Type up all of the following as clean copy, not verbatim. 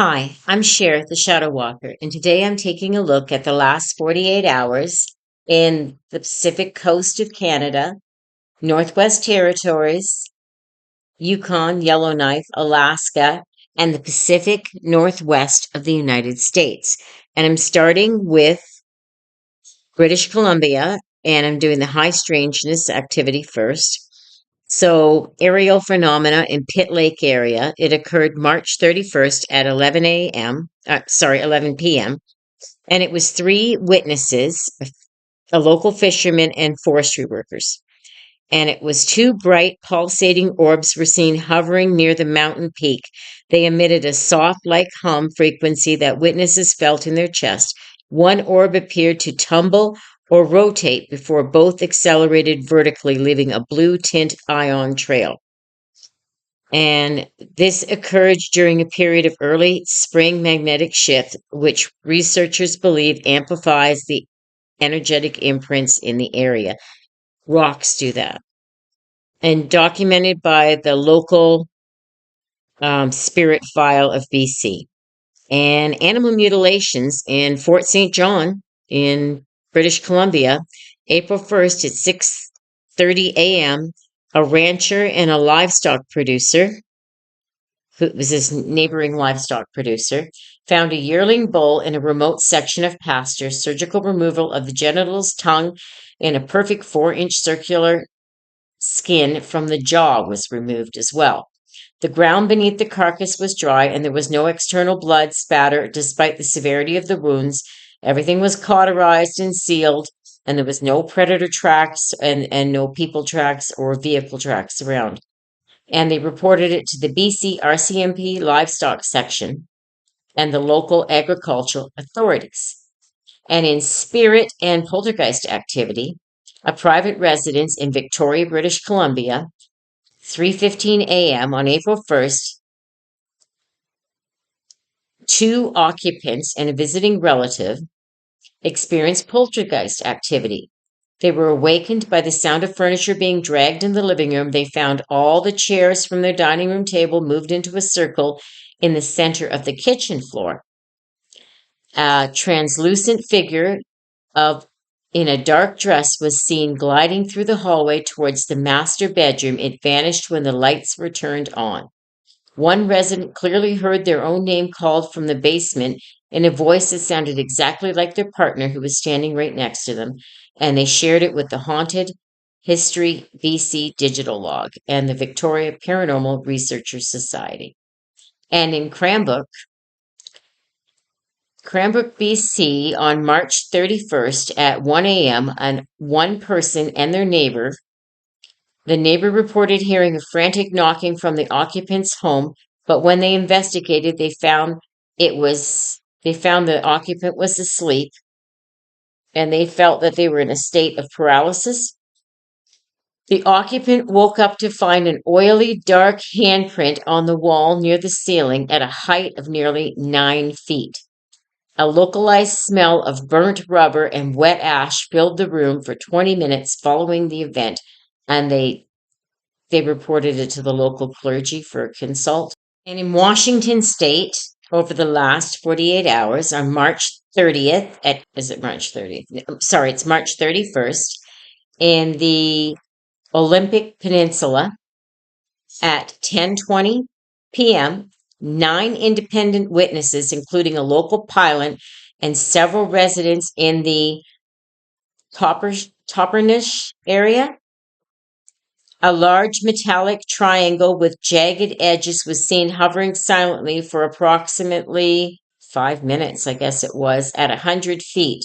Hi, I'm Cher, the Shadow Walker, and today I'm taking a look at the last 48 hours in the Pacific coast of Canada, Northwest Territories, Yukon, Yellowknife, Alaska, and the Pacific Northwest of the United States. And I'm starting with British Columbia, and I'm doing the high strangeness activity first. So, aerial phenomena in Pitt Lake area. It occurred March 31st at 11 p.m. And it was three witnesses, a local fisherman and forestry workers. And it was two bright pulsating orbs were seen hovering near the mountain peak. They emitted a soft like hum frequency that witnesses felt in their chest. One orb appeared to tumble or rotate before both accelerated vertically, leaving a blue tint ion trail. And this occurred during a period of early spring magnetic shift, which researchers believe amplifies the energetic imprints in the area. Rocks do that. And documented by the local spirit file of BC. And animal mutilations in Fort St. John in British Columbia, April 1st at 6:30 a.m. A rancher and a livestock producer, who was this neighboring livestock producer, found a yearling bull in a remote section of pasture. Surgical removal of the genitals, tongue, and a perfect 4-inch circular skin from the jaw was removed as well. The ground beneath the carcass was dry and there was no external blood spatter despite the severity of the wounds. Everything was cauterized and sealed, and there was no predator tracks and no people tracks or vehicle tracks around. And they reported it to the BC RCMP livestock section and the local agricultural authorities. And in spirit and poltergeist activity, a private residence in Victoria, British Columbia, 3:15 a.m. on April 1st, two occupants and a visiting relative experienced poltergeist activity. They were awakened by the sound of furniture being dragged in the living room. They found all the chairs from their dining room table moved into a circle in the center of the kitchen floor. A translucent figure of in a dark dress was seen gliding through the hallway towards the master bedroom. It vanished when the lights were turned on. One resident clearly heard their own name called from the basement in a voice that sounded exactly like their partner who was standing right next to them, and they shared it with the Haunted History BC digital log and the Victoria Paranormal Researchers Society. And in Cranbrook, BC, on March 31st at 1 a.m., one person and their neighbor. The neighbor reported hearing a frantic knocking from the occupant's home, but when they investigated, they found the occupant was asleep, and they felt that they were in a state of paralysis. The occupant woke up to find an oily, dark handprint on the wall near the ceiling at a height of nearly 9 feet. A localized smell of burnt rubber and wet ash filled the room for 20 minutes following the event, and they reported it to the local clergy for a consult. And in Washington State, over the last 48 hours, on March 30th, is it March 30th? Sorry, it's March 31st, in the Olympic Peninsula at 10:20 p.m., 9 independent witnesses, including a local pilot and several residents in the Toppernish area. A large metallic triangle with jagged edges was seen hovering silently for approximately 5 minutes, I guess it was, at 100 feet.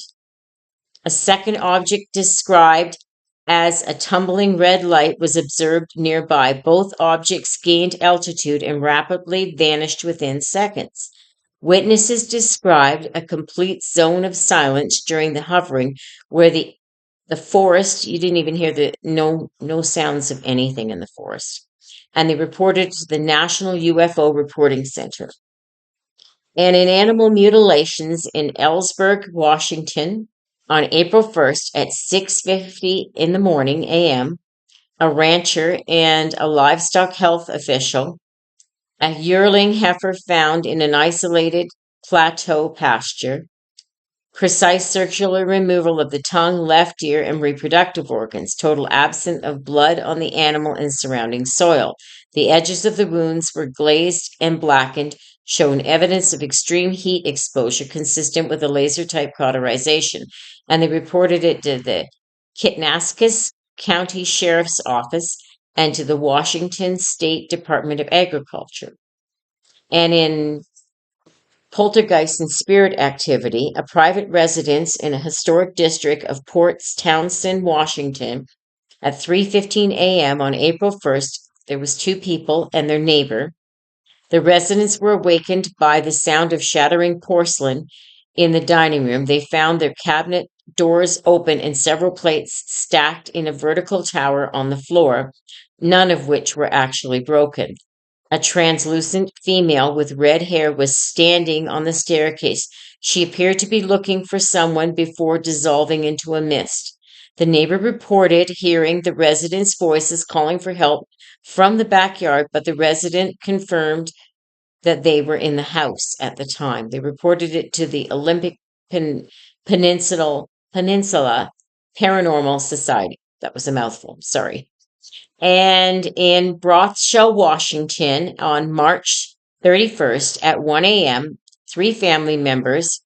A second object described as a tumbling red light was observed nearby. Both objects gained altitude and rapidly vanished within seconds. Witnesses described a complete zone of silence during the hovering where the forest, you didn't even hear no sounds of anything in the forest. And they reported to the National UFO Reporting Center. And in animal mutilations in Ellsberg, Washington, on April 1st at 6:50 in the morning a.m., a rancher and a livestock health official A yearling heifer found in an isolated plateau pasture. Precise circular removal of the tongue, left ear, and reproductive organs. Total absence of blood on the animal and surrounding soil. The edges of the wounds were glazed and blackened, showing evidence of extreme heat exposure consistent with a laser type cauterization. And they reported it to the Kitnaskus County Sheriff's Office and to the Washington State Department of Agriculture. And in poltergeist and spirit activity, a private residence in a historic district of Port Townsend, Washington, at 3:15 a.m. on April 1st, there was two people and their neighbor. The residents were awakened by the sound of shattering porcelain in the dining room. They found their cabinet doors open and several plates stacked in a vertical tower on the floor, none of which were actually broken. A translucent female with red hair was standing on the staircase. She appeared to be looking for someone before dissolving into a mist. The neighbor reported hearing the residents' voices calling for help from the backyard, but the resident confirmed that they were in the house at the time. They reported it to the Olympic Peninsula Paranormal Society. That was a mouthful, sorry. And in Brothshell, Washington, on March 31st at 1 a.m., three family members.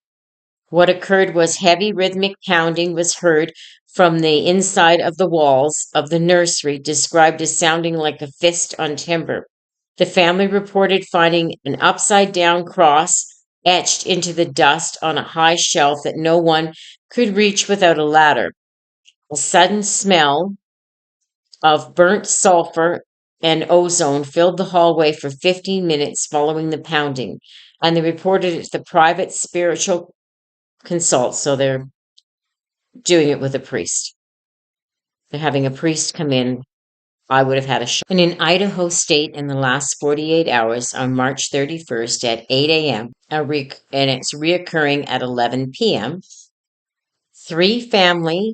What occurred was heavy rhythmic pounding was heard from the inside of the walls of the nursery, described as sounding like a fist on timber. The family reported finding an upside down cross etched into the dust on a high shelf that no one could reach without a ladder. A sudden smell of burnt sulfur and ozone filled the hallway for 15 minutes following the pounding, and they reported it to the private spiritual consult. So they're doing it with a priest. They're having a priest come in. I would have had a shock. And in Idaho State, in the last 48 hours, on March 31st at 8 a.m., and it's reoccurring at 11 p.m., three family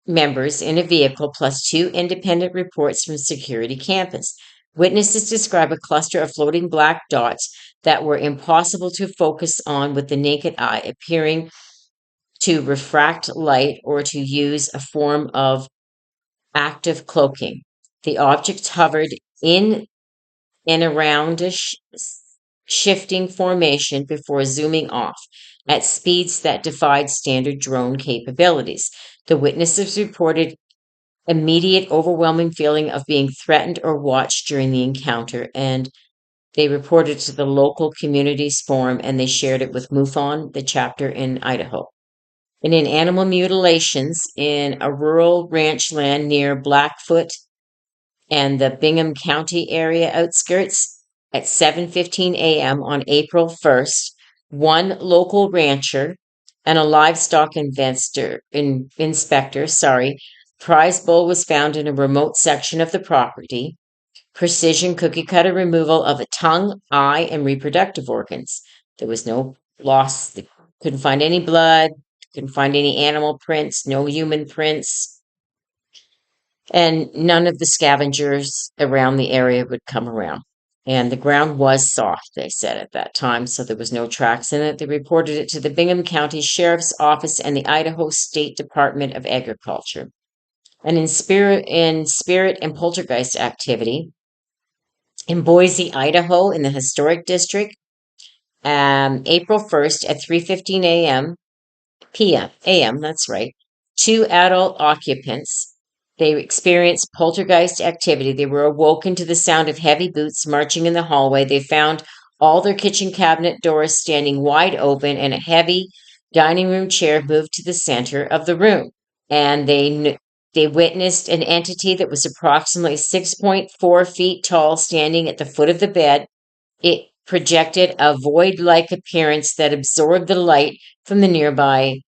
members in a vehicle plus two independent reports from security campus. Witnesses describe a cluster of floating black dots that were impossible to focus on with the naked eye, appearing to refract light or to use a form of active cloaking. The objects hovered in and around a shifting formation before zooming off at speeds that defied standard drone capabilities. The witnesses reported immediate overwhelming feeling of being threatened or watched during the encounter, and they reported to the local communities forum and they shared it with MUFON, the chapter in Idaho. And in animal mutilations in a rural ranch land near Blackfoot and the Bingham County area outskirts at 7:15 a.m. on April 1st, one local rancher and a livestock inspector, prize bull was found in a remote section of the property. Precision cookie cutter removal of a tongue, eye, and reproductive organs. There was no loss. They couldn't find any blood, couldn't find any animal prints, no human prints, and none of the scavengers around the area would come around. And the ground was soft, they said at that time, so there was no tracks in it. They reported it to the Bingham County Sheriff's Office and the Idaho State Department of Agriculture. And in spirit and poltergeist activity, in Boise, Idaho, in the historic district, April 1st at 3:15 a.m. a.m. That's right. Two adult occupants. They experienced poltergeist activity. They were awoken to the sound of heavy boots marching in the hallway. They found all their kitchen cabinet doors standing wide open and a heavy dining room chair moved to the center of the room. And they witnessed an entity that was approximately 6.4 feet tall standing at the foot of the bed. It projected a void-like appearance that absorbed the light from the nearby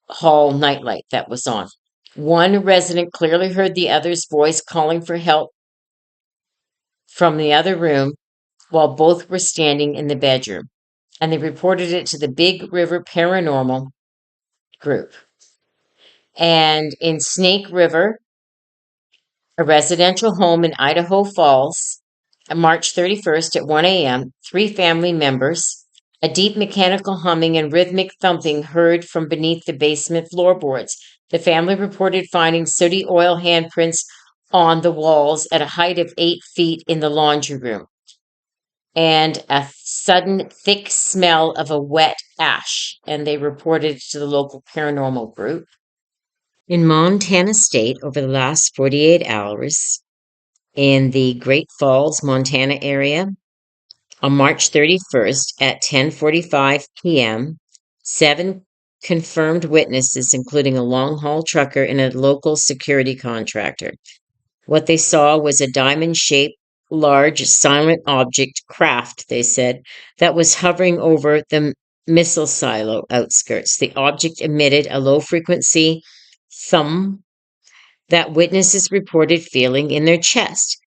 hall nightlight that was on. One resident clearly heard the other's voice calling for help from the other room while both were standing in the bedroom, and they reported it to the Big River Paranormal Group. And in Snake River, a residential home in Idaho Falls, March 31st at 1 a.m., 3 family members, a deep mechanical humming and rhythmic thumping heard from beneath the basement floorboards. The family reported finding sooty oil handprints on the walls at a height of 8 feet in the laundry room, and a sudden thick smell of a wet ash, and they reported it to the local paranormal group. In Montana State, over the last 48 hours, in the Great Falls, Montana area, on March 31st at 10:45 p.m., 7 confirmed witnesses, including a long-haul trucker and a local security contractor. What they saw was a diamond-shaped, large, silent object craft, they said, that was hovering over the missile silo outskirts. The object emitted a low-frequency thump that witnesses reported feeling in their chest.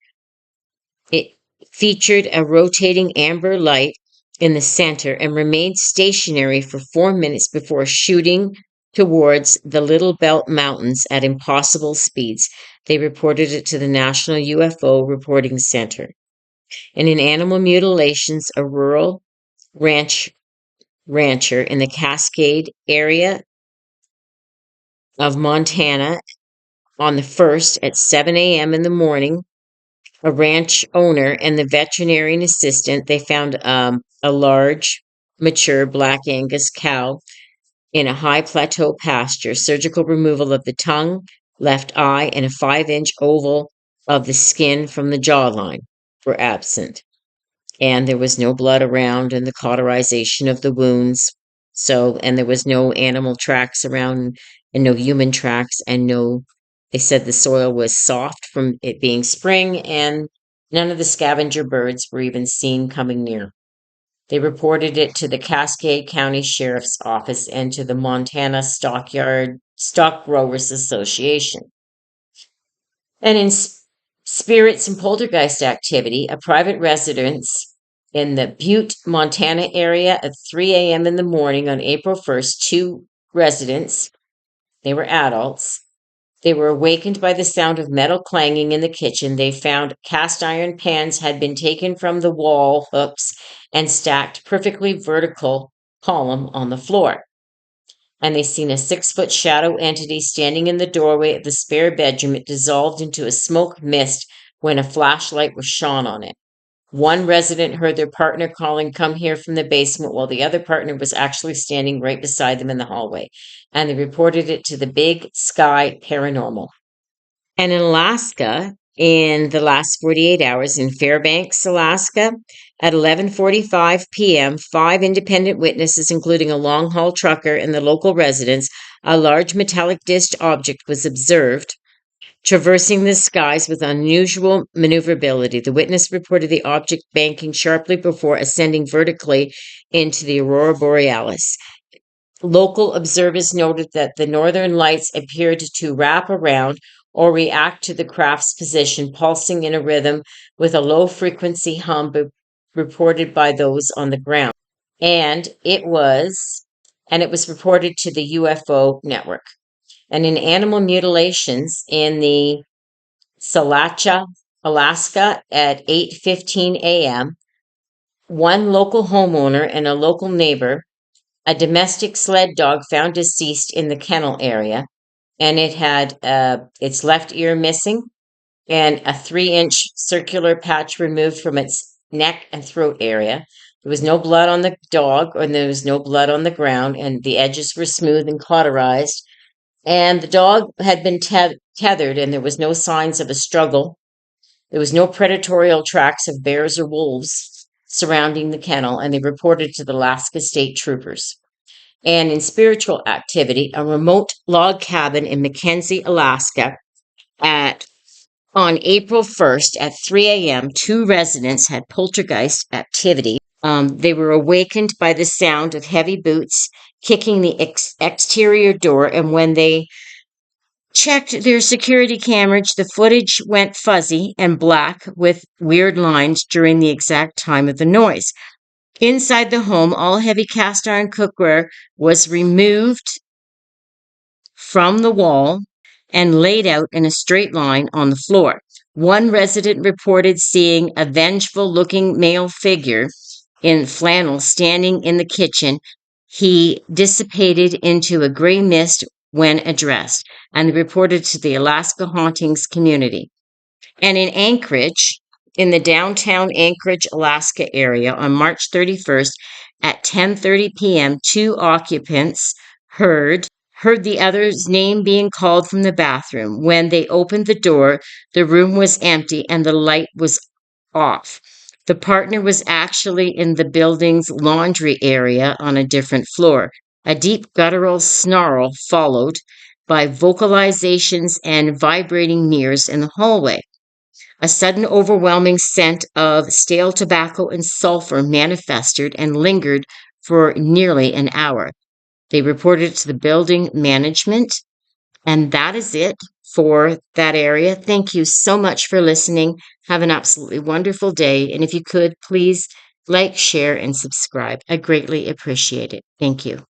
It featured a rotating amber light in the center and remained stationary for 4 minutes before shooting towards the Little Belt Mountains at impossible speeds. They reported it to the National UFO Reporting Center. And in animal mutilations, a rural rancher in the Cascade area of Montana on the 1st at 7 a.m. in the morning, a ranch owner and the veterinarian assistant, they found a large, mature black Angus cow in a high plateau pasture. Surgical removal of the tongue, left eye, and a 5-inch oval of the skin from the jawline were absent. And there was no blood around and the cauterization of the wounds. So, and there was no animal tracks around and no human tracks and no, they said the soil was soft from it being spring and none of the scavenger birds were even seen coming near. They reported it to the Cascade County Sheriff's Office and to the Montana Stock Growers Association. And in spirits and poltergeist activity, a private residence in the Butte, Montana area at 3 a.m. in the morning on April 1st, 2 residents, they were adults, they were awakened by the sound of metal clanging in the kitchen. They found cast iron pans had been taken from the wall hooks and stacked perfectly vertical column on the floor. And they seen a 6-foot shadow entity standing in the doorway of the spare bedroom. It dissolved into a smoke mist when a flashlight was shone on it. One resident heard their partner calling, "Come here," from the basement, while the other partner was actually standing right beside them in the hallway. And they reported it to the Big Sky Paranormal. And in Alaska, in the last 48 hours, in Fairbanks, Alaska, at 11:45 p.m., 5 independent witnesses, including a long-haul trucker and the local residents, a large metallic disc object was observed traversing the skies with unusual maneuverability. The witness reported the object banking sharply before ascending vertically into the aurora borealis. Local observers noted that the northern lights appeared to wrap around or react to the craft's position, pulsing in a rhythm with a low-frequency hum reported by those on the ground. And it was reported to the UFO network. And in animal mutilations in the Salacha, Alaska at 8:15 a.m., one local homeowner and a local neighbor, a domestic sled dog found deceased in the kennel area, and it had its left ear missing and a 3-inch circular patch removed from its neck and throat area. There was no blood on the dog, and there was no blood on the ground, and the edges were smooth and cauterized. And the dog had been tethered, and there was no signs of a struggle. There was no predatory tracks of bears or wolves surrounding the kennel, and they reported to the Alaska State Troopers. And in spiritual activity, a remote log cabin in Mackenzie, Alaska, on April 1st at 3 a.m., 2 residents had poltergeist activity. They were awakened by the sound of heavy boots kicking the exterior door, and when they checked their security cameras, the footage went fuzzy and black with weird lines during the exact time of the noise. Inside the home, all heavy cast iron cookware was removed from the wall and laid out in a straight line on the floor. One resident reported seeing a vengeful-looking male figure in flannel standing in the kitchen. He dissipated into a gray mist when addressed, and they reported to the Alaska Hauntings community. And in Anchorage, in the downtown Anchorage, Alaska area on March 31st at 10:30 p.m., two occupants heard the other's name being called from the bathroom. When they opened the door, the room was empty and the light was off. The partner was actually in the building's laundry area on a different floor. A deep guttural snarl followed by vocalizations and vibrating mirrors in the hallway. A sudden overwhelming scent of stale tobacco and sulfur manifested and lingered for nearly an hour. They reported it to the building management, and that is it for that area. Thank you so much for listening. Have an absolutely wonderful day. And if you could, please like, share, and subscribe. I greatly appreciate it. Thank you.